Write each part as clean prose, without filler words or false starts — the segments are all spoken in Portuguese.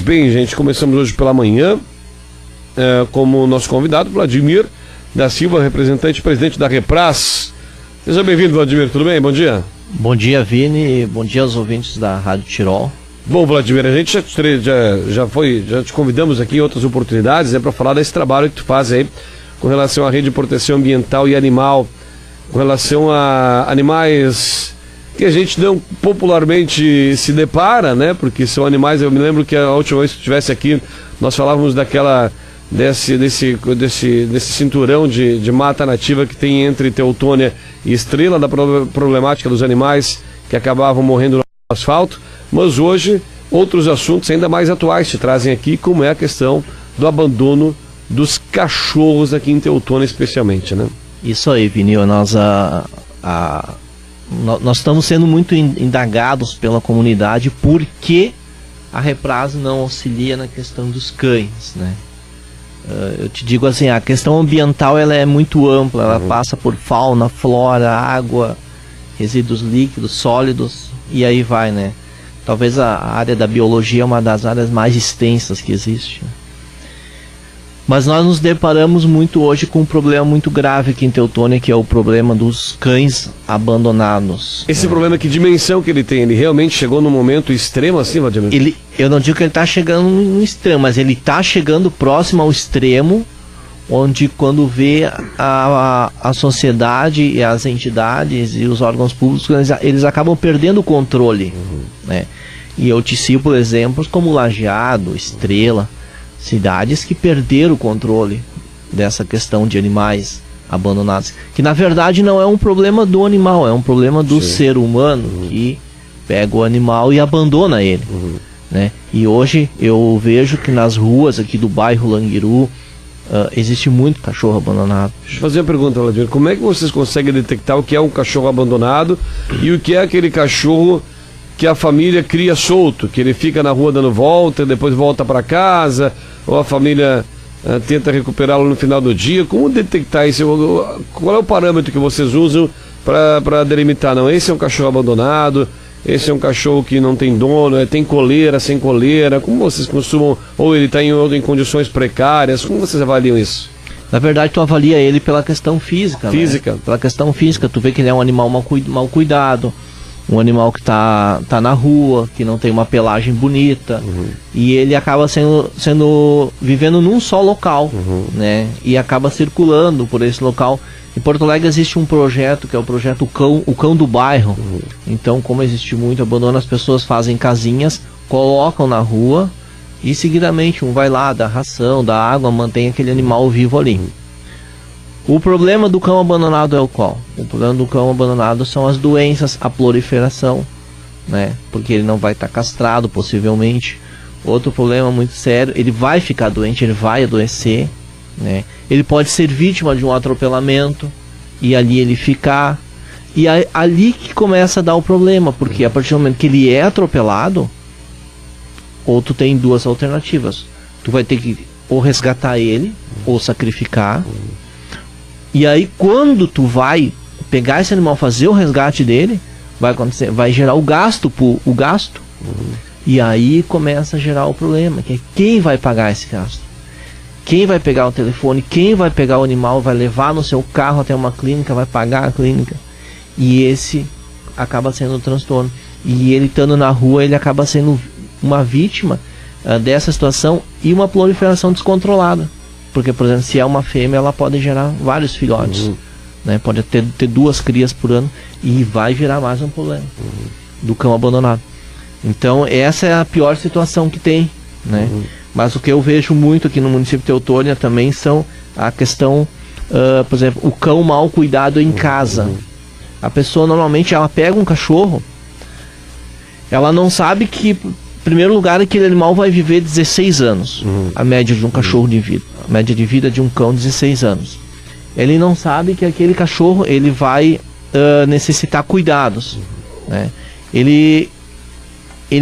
bem, gente, começamos hoje pela manhã como nosso convidado, Vladimir da Silva, representante e presidente da Repras. Seja bem-vindo, Vladimir, tudo bem? Bom dia. Bom dia, Vini, bom dia aos ouvintes da Rádio Tirol. Bom, Vladimir, a gente já te convidamos aqui em outras oportunidades para falar desse trabalho que tu faz aí com relação à rede de proteção ambiental e animal, com relação a animais que a gente não popularmente se depara, né? Porque são animais, eu me lembro que a última vez que estivesse aqui, nós falávamos desse cinturão de mata nativa que tem entre Teutônia e Estrela, da problemática dos animais que acabavam morrendo no asfalto, mas hoje outros assuntos ainda mais atuais se trazem aqui, como é a questão do abandono dos cachorros aqui em Teutônia especialmente, né? Isso aí, Vini, nós estamos sendo muito indagados pela comunidade porque a Repras não auxilia na questão dos cães, né? Eu te digo assim, a questão ambiental ela é muito ampla, ela passa por fauna, flora, água, resíduos líquidos, sólidos e aí vai, né? Talvez a área da biologia é uma das áreas mais extensas que existe. Mas nós nos deparamos muito hoje com um problema muito grave aqui em Teutônia, que é o problema dos cães abandonados. Esse problema, que dimensão que ele tem? Ele realmente chegou num momento extremo assim, Vladimir? Eu não digo que ele está chegando no extremo, mas ele está chegando próximo ao extremo, onde quando vê a sociedade e as entidades e os órgãos públicos, eles acabam perdendo o controle, né? E eu te cito exemplos como Lajeado, Estrela, cidades que perderam o controle dessa questão de animais abandonados, que na verdade não é um problema do animal, é um problema do ser humano que pega o animal e abandona ele, né? E hoje eu vejo que nas ruas aqui do bairro Languiru existe muito cachorro abandonado. Deixa eu fazer uma pergunta, Vladimir. Como é que vocês conseguem detectar o que é um cachorro abandonado e o que é aquele cachorro que a família cria solto, que ele fica na rua dando volta, depois volta para casa, ou a família tenta recuperá-lo no final do dia? Como detectar isso? Qual é o parâmetro que vocês usam para delimitar? Não, esse é um cachorro abandonado, esse é um cachorro que não tem dono, tem coleira, sem coleira. Como vocês costumam, ou ele está em condições precárias, como vocês avaliam isso? Na verdade, tu avalia ele pela questão física. Né? Pela questão física, tu vê que ele é um animal mal cuidado, um animal que tá na rua, que não tem uma pelagem bonita, e ele acaba vivendo num só local, né? E acaba circulando por esse local. Em Porto Alegre existe um projeto, que é o projeto O Cão do Bairro. Então, como existe muito abandono, as pessoas fazem casinhas, colocam na rua e seguidamente um vai lá, dá ração, dá água, mantém aquele animal vivo ali. O problema do cão abandonado é o qual? O problema do cão abandonado são as doenças, a proliferação, né? Porque ele não vai estar castrado, possivelmente. Outro problema muito sério, ele vai ficar doente, ele vai adoecer, né? Ele pode ser vítima de um atropelamento e ali ele ficar. E ali que começa a dar o problema, porque a partir do momento que ele é atropelado, ou tu tem duas alternativas. Tu vai ter que ou resgatar ele, ou sacrificar. E aí quando tu vai pegar esse animal, fazer o resgate dele, vai gerar o gasto. E aí começa a gerar o problema, que é quem vai pagar esse gasto? Quem vai pegar o telefone, quem vai pegar o animal, vai levar no seu carro até uma clínica, vai pagar a clínica. E esse acaba sendo um transtorno. E ele estando na rua, ele acaba sendo uma vítima dessa situação e uma proliferação descontrolada. Porque, por exemplo, se é uma fêmea, ela pode gerar vários filhotes, né? Pode ter 2 crias por ano e vai gerar mais um problema do cão abandonado. Então, essa é a pior situação que tem, né? Mas o que eu vejo muito aqui no município de Teutônia também são a questão, por exemplo, o cão mal cuidado em casa. A pessoa normalmente ela pega um cachorro, ela não sabe que, em primeiro lugar, aquele animal vai viver 16 anos, a média de um cachorro de vida. A média de vida de um cão, 16 anos. Ele não sabe que aquele cachorro ele vai necessitar cuidados, né? Ele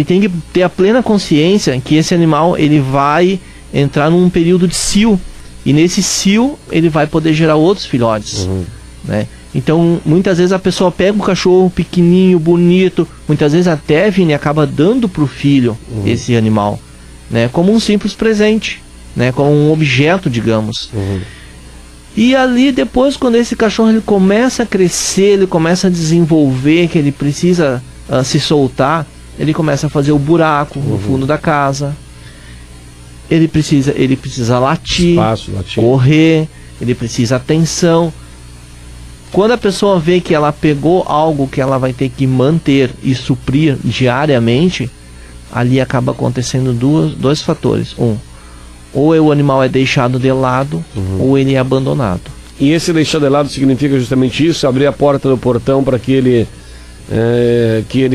tem que ter a plena consciência que esse animal ele vai entrar num período de cio, e nesse cio ele vai poder gerar outros filhotes, né? Então muitas vezes a pessoa pega um cachorro pequenininho, bonito, muitas vezes até, Vini, acaba dando pro filho esse animal, né, como um simples presente, né, como um objeto, digamos. E ali depois, quando esse cachorro ele começa a crescer, ele começa a desenvolver, que ele precisa se soltar, ele começa a fazer o buraco no fundo da casa. Ele precisa latir, correr, ele precisa atenção. Quando a pessoa vê que ela pegou algo que ela vai ter que manter e suprir diariamente, ali acaba acontecendo dois fatores. Ou o animal é deixado de lado, ou ele é abandonado. E esse deixar de lado significa justamente isso? Abrir a porta do portão para que ele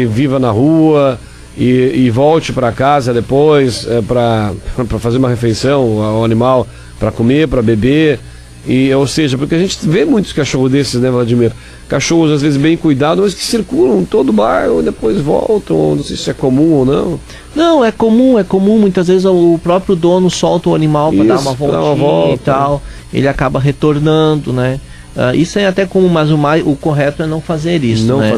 viva na rua e volte para casa depois para fazer uma refeição ao animal, para comer, para beber. Ou seja, porque a gente vê muitos cachorros desses, né, Vladimir? Cachorros às vezes bem cuidados, mas que circulam todo o bairro e depois voltam. Não sei se é comum ou não. Não, é comum. Muitas vezes o próprio dono solta o animal para dar uma voltinha e tal. Ele acaba retornando, né? Isso é até comum, mas o correto é não fazer isso, né?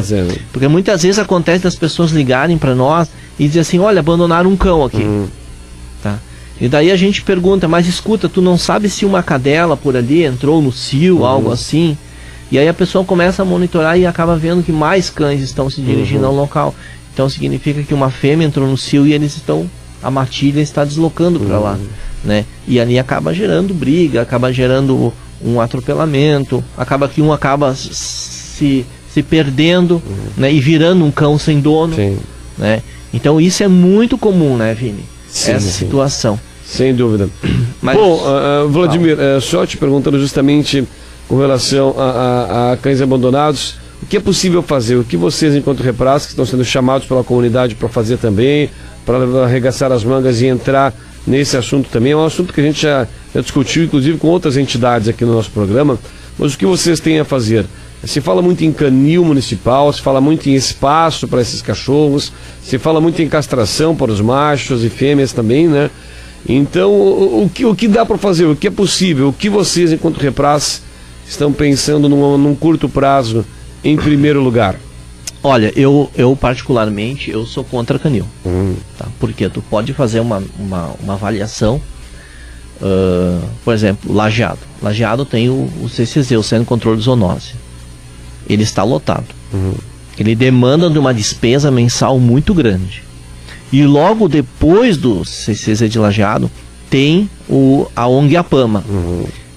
Porque muitas vezes acontece das pessoas ligarem para nós e dizer assim, olha, abandonaram um cão aqui. Tá? E daí a gente pergunta, mas escuta, tu não sabe se uma cadela por ali entrou no cio, algo assim? E aí a pessoa começa a monitorar e acaba vendo que mais cães estão se dirigindo ao local. Então significa que uma fêmea entrou no cio e a matilha está deslocando para lá, né? E ali acaba gerando briga, acaba gerando um atropelamento, acaba que um acaba se perdendo, né? E virando um cão sem dono, né? Então isso é muito comum, né, Vini? Essa situação. Sem dúvida. Mas, bom, Vladimir, só te perguntando justamente com relação a cães abandonados, o que é possível fazer? O que vocês, enquanto Repras, que estão sendo chamados pela comunidade para fazer também, para arregaçar as mangas e entrar nesse assunto também? É um assunto que a gente já discutiu, inclusive, com outras entidades aqui no nosso programa, mas o que vocês têm a fazer? Se fala muito em canil municipal, se fala muito em espaço para esses cachorros, se fala muito em castração para os machos e fêmeas também, né? Então, o que dá para fazer? O que é possível? O que vocês, enquanto Repras, estão pensando num curto prazo, em primeiro lugar? Olha, eu particularmente, eu sou contra canil. Tá? Porque tu pode fazer uma avaliação, por exemplo, Lajeado. Lajeado tem o CCZ, o Centro de Controle de Zoonose. Ele está lotado. Ele demanda de uma despesa mensal muito grande. E logo depois do CCZ de Lajeado, tem a ONG Apama,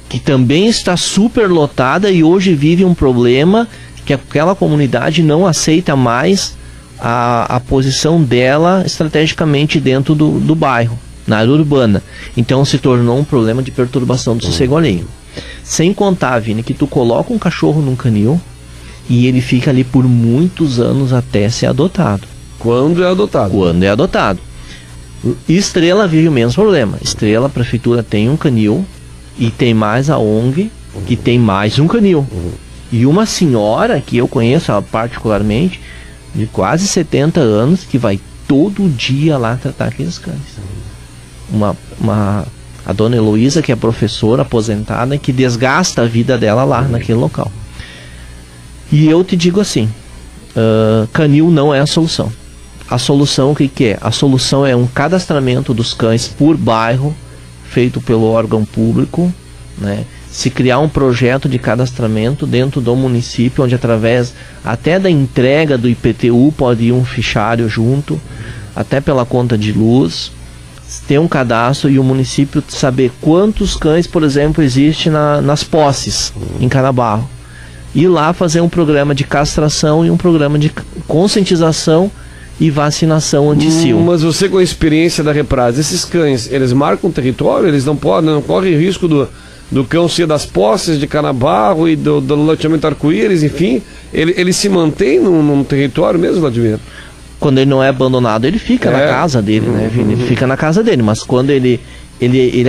que também está super lotada e hoje vive um problema que aquela comunidade não aceita mais a posição dela estrategicamente dentro do bairro, na área urbana. Então se tornou um problema de perturbação do sossego alheio. Sem contar, Vini, que tu coloca um cachorro num canil e ele fica ali por muitos anos até ser adotado. Quando é adotado? Quando é adotado. Estrela vive o mesmo problema. Estrela, a prefeitura tem um canil e tem mais a ONG que tem mais um canil. E uma senhora que eu conheço particularmente, de quase 70 anos, que vai todo dia lá tratar aqueles cães. A dona Heloísa, que é professora aposentada, que desgasta a vida dela lá naquele local. E eu te digo assim, canil não é a solução. A solução, o que é? A solução é um cadastramento dos cães por bairro, feito pelo órgão público, né? Se criar um projeto de cadastramento dentro do município, onde através até da entrega do IPTU pode ir um fichário junto, até pela conta de luz, ter um cadastro e o município saber quantos cães, por exemplo, existe nas posses em Canabarro. Ir lá fazer um programa de castração e um programa de conscientização e vacinação anti-cio. Mas você, com a experiência da Repras, esses cães, eles marcam território? Eles não correm risco do cão ser das posses de Canabarro e do loteamento Arco-Íris, enfim? Ele se mantém num território mesmo, Vladimir? Quando ele não é abandonado, ele fica na casa dele, né, Vini? Ele fica na casa dele, mas quando ele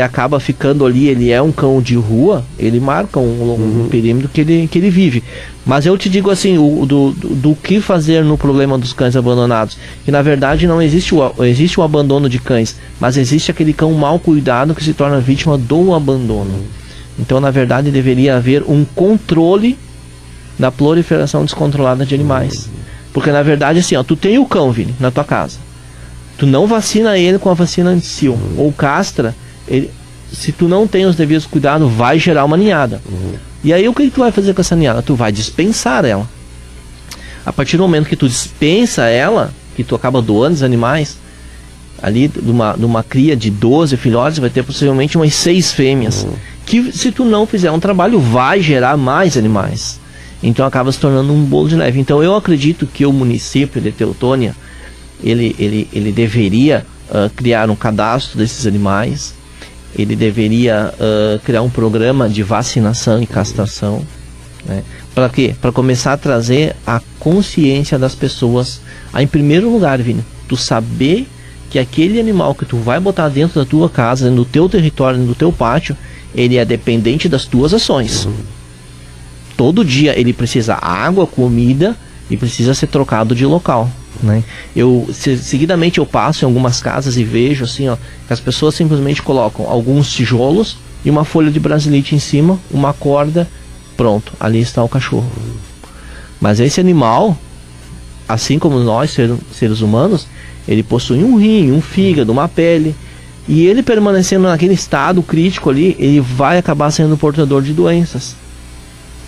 acaba ficando ali, ele é um cão de rua, ele marca um perímetro que ele vive. Mas eu te digo assim, do que fazer no problema dos cães abandonados, que na verdade não existe o abandono de cães, mas existe aquele cão mal cuidado que se torna vítima do abandono. Então, na verdade, deveria haver um controle da proliferação descontrolada de animais. Porque, na verdade, assim, tu tem o cão, Vini, na tua casa. Tu não vacina ele com a vacina anti-sil, ou castra, ele, se tu não tem os devidos cuidados, vai gerar uma ninhada. E aí o que tu vai fazer com essa ninhada? Tu vai dispensar ela. A partir do momento que tu dispensa ela, que tu acaba doando os animais, ali de uma cria de 12 filhotes, vai ter possivelmente umas 6 fêmeas, que se tu não fizer um trabalho, vai gerar mais animais. Então acaba se tornando um bolo de neve. Então eu acredito que o município de Teutônia, ele deveria criar um cadastro desses animais, ele deveria criar um programa de vacinação e castração, né? Para quê? Para começar a trazer a consciência das pessoas, em primeiro lugar, Vini, tu saber que aquele animal que tu vai botar dentro da tua casa, no teu território, no teu pátio, ele é dependente das tuas ações. Todo dia ele precisa água, comida e precisa ser trocado de local, né? Seguidamente eu passo em algumas casas e vejo assim, ó, que as pessoas simplesmente colocam alguns tijolos e uma folha de brasilite em cima, uma corda, pronto, ali está o cachorro. Mas esse animal, assim como nós, seres humanos, ele possui um rim, um fígado, uma pele, e ele permanecendo naquele estado crítico ali, ele vai acabar sendo portador de doenças,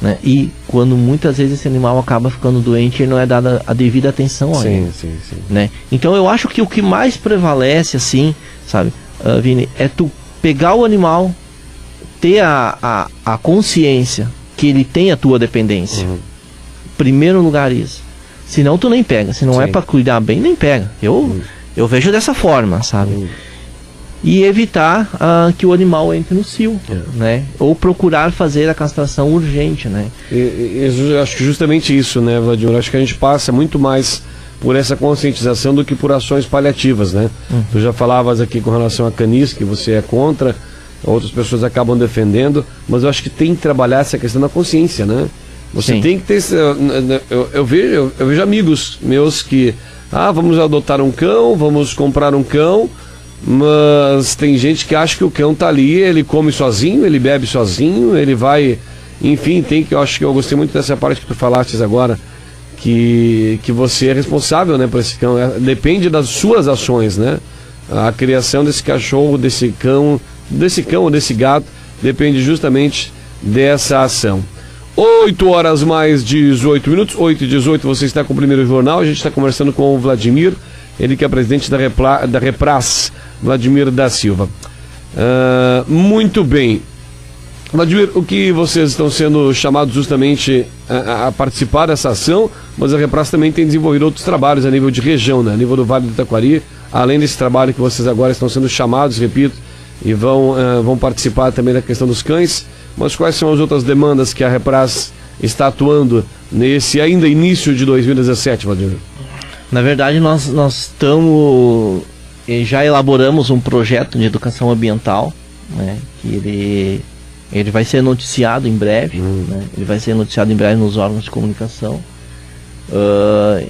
né? E quando muitas vezes esse animal acaba ficando doente, ele não é dada a devida atenção a ele. Sim. Né? Então eu acho que o que mais prevalece, assim, sabe, Vini, é tu pegar o animal, ter a consciência que ele tem a tua dependência. Primeiro lugar isso. Senão tu nem pega. Se não é para cuidar bem, nem pega. Eu vejo dessa forma, sabe? E evitar que o animal entre no cio, né? Ou procurar fazer a castração urgente, né? Eu acho que justamente isso, né, Vladimir? Acho que a gente passa muito mais por essa conscientização do que por ações paliativas, né? Tu já falavas aqui com relação a canis, que você é contra, outras pessoas acabam defendendo, mas eu acho que tem que trabalhar essa questão da consciência, né? Você tem que ter... Eu vejo amigos meus que... vamos adotar um cão, vamos comprar um cão, mas tem gente que acha que o cão tá ali, ele come sozinho, ele bebe sozinho, ele vai... Enfim, eu acho que eu gostei muito dessa parte que tu falaste agora, que você é responsável, né, por esse cão. Depende das suas ações, né? A criação desse cachorro, desse cão ou desse gato, depende justamente dessa ação. 8 horas mais 18 minutos, 8h18, você está com o Primeiro Jornal. A gente está conversando com o Vladimir, ele que é presidente da Repras, Vladimir da Silva. Muito bem. Vladimir, o que vocês estão sendo chamados justamente a participar dessa ação, mas a Repras também tem desenvolvido outros trabalhos a nível de região, né? A nível do Vale do Taquari, além desse trabalho que vocês agora estão sendo chamados, repito, e vão participar também da questão dos cães. Mas quais são as outras demandas que a Repras está nesse ainda início de 2017, Vladimir? Na verdade, nós estamos... Já elaboramos um projeto de educação ambiental, né, que ele vai ser noticiado em breve, né, ele vai ser noticiado em breve nos órgãos de comunicação.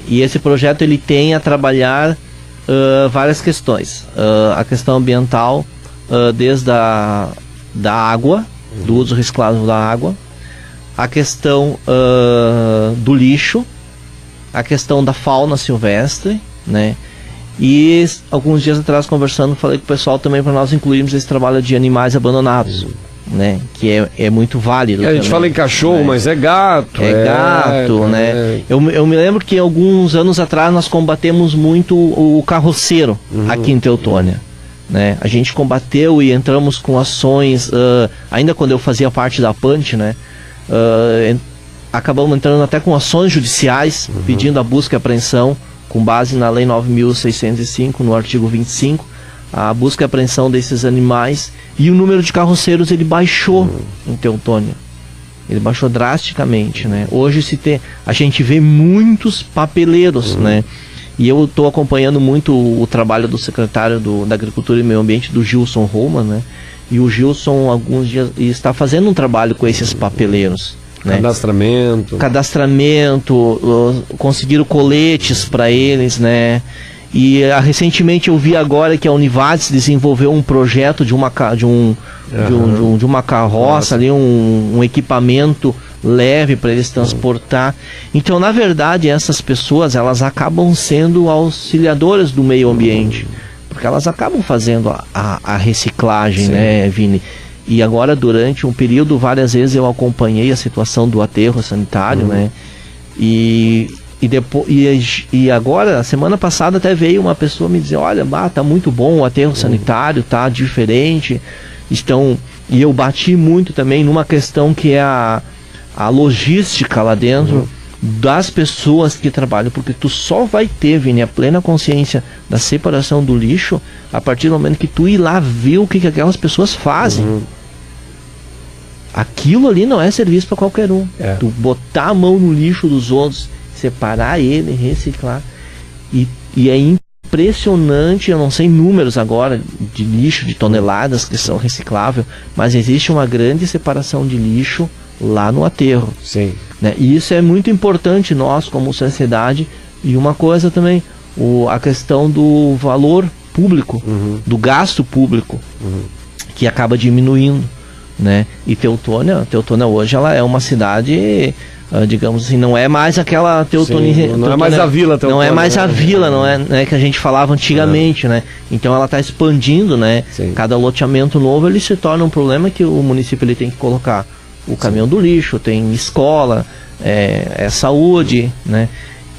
E esse projeto ele tem a trabalhar várias questões. A questão ambiental, desde da água, do uso reciclável da água, a questão do lixo, a questão da fauna silvestre, né? E alguns dias atrás, conversando, falei com o pessoal também para nós incluirmos esse trabalho de animais abandonados, né? Que é muito válido. A gente fala em cachorro, mas é gato. É gato, né? Eu me lembro que alguns anos atrás nós combatemos muito o carroceiro aqui em Teutônia, né? A gente combateu e entramos com ações, ainda quando eu fazia parte da PANT, né? Acabamos entrando até com ações judiciais, pedindo a busca e apreensão, com base na Lei 9.605, no artigo 25, a busca e apreensão desses animais, e o número de carroceiros ele baixou em Teutônia. Ele baixou drasticamente, né? Hoje a gente vê muitos papeleiros, né? E eu estou acompanhando muito o trabalho do secretário da Agricultura e Meio Ambiente, do Gilson Roman, né? E o Gilson, alguns dias, está fazendo um trabalho com esses papeleiros, né? Cadastramento, conseguiram coletes para eles, né? E recentemente eu vi agora que a Univades desenvolveu um projeto de uma carroça ali, um equipamento leve para eles transportar. Então, na verdade, essas pessoas, elas acabam sendo auxiliadoras do meio ambiente, porque elas acabam fazendo a reciclagem, né, Vini? E agora, durante um período, várias vezes eu acompanhei a situação do aterro sanitário, né? E agora, a semana passada, até veio uma pessoa me dizer, olha, tá muito bom o aterro sanitário, tá diferente. E eu bati muito também numa questão que é a logística lá dentro das pessoas que trabalham, porque tu só vai ter, Vini, a plena consciência da separação do lixo a partir do momento que tu ir lá ver o que aquelas pessoas fazem. Aquilo ali não é serviço para qualquer um. Tu botar a mão no lixo dos outros, separar ele, reciclar, e é impressionante. Eu não sei números agora de lixo, de toneladas que são recicláveis, mas existe uma grande separação de lixo lá no aterro. Sim. Né? E isso é muito importante nós como sociedade. E uma coisa também, a questão do valor público, do gasto público, que acaba diminuindo, né? E Teutônia hoje ela é uma cidade, digamos assim, não é mais aquela Teutônia, não é mais a vila Teutônia, não é mais a vila, não é, né, que a gente falava antigamente, né? Então ela está expandindo, né? Cada loteamento novo ele se torna um problema que o município ele tem que colocar o caminhão do lixo, tem escola, saúde, né?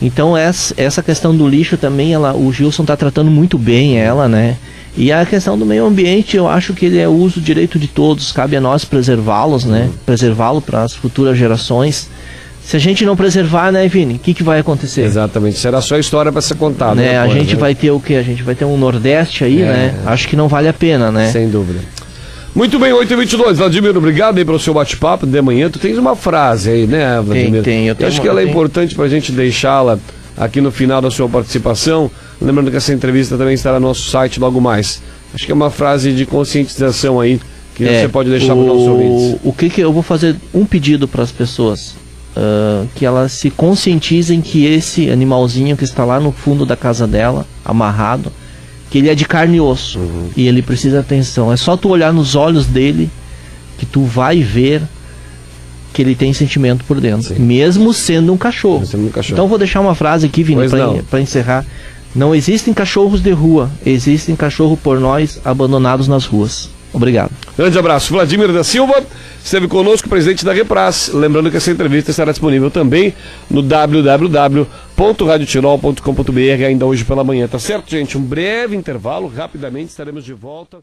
Então essa questão do lixo também, o Gilson está tratando muito bem ela, né? E a questão do meio ambiente, eu acho que ele é uso direito de todos, cabe a nós preservá-los, né? Preservá-lo para as futuras gerações. Se a gente não preservar, né, Vini, o que vai acontecer? Exatamente, será só história para ser contada. Né? A gente vai ter o quê? A gente vai ter um Nordeste aí, né? Acho que não vale a pena, né? Sem dúvida. Muito bem, 8h22. Vladimir, obrigado aí pelo seu bate-papo de manhã. Tu tens uma frase aí, né, Vladimir? Tem. Eu acho que ela é importante para a gente deixá-la aqui no final da sua participação. Lembrando que essa entrevista também estará no nosso site logo mais. Acho que é uma frase de conscientização aí que você pode deixar para os nossos ouvintes. O que eu vou fazer um pedido para as pessoas, que elas se conscientizem que esse animalzinho que está lá no fundo da casa dela, amarrado, que ele é de carne e osso, e ele precisa de atenção. É só tu olhar nos olhos dele que tu vai ver que ele tem sentimento por dentro, mesmo sendo um cachorro. Então vou deixar uma frase aqui, Vini, para encerrar. Não existem cachorros de rua, existem cachorros por nós abandonados nas ruas. Obrigado. Grande abraço. Vladimir da Silva esteve conosco, presidente da Repras. Lembrando que essa entrevista estará disponível também no www.radiotirol.com.br ainda hoje pela manhã. Tá certo, gente? Um breve intervalo, rapidamente estaremos de volta.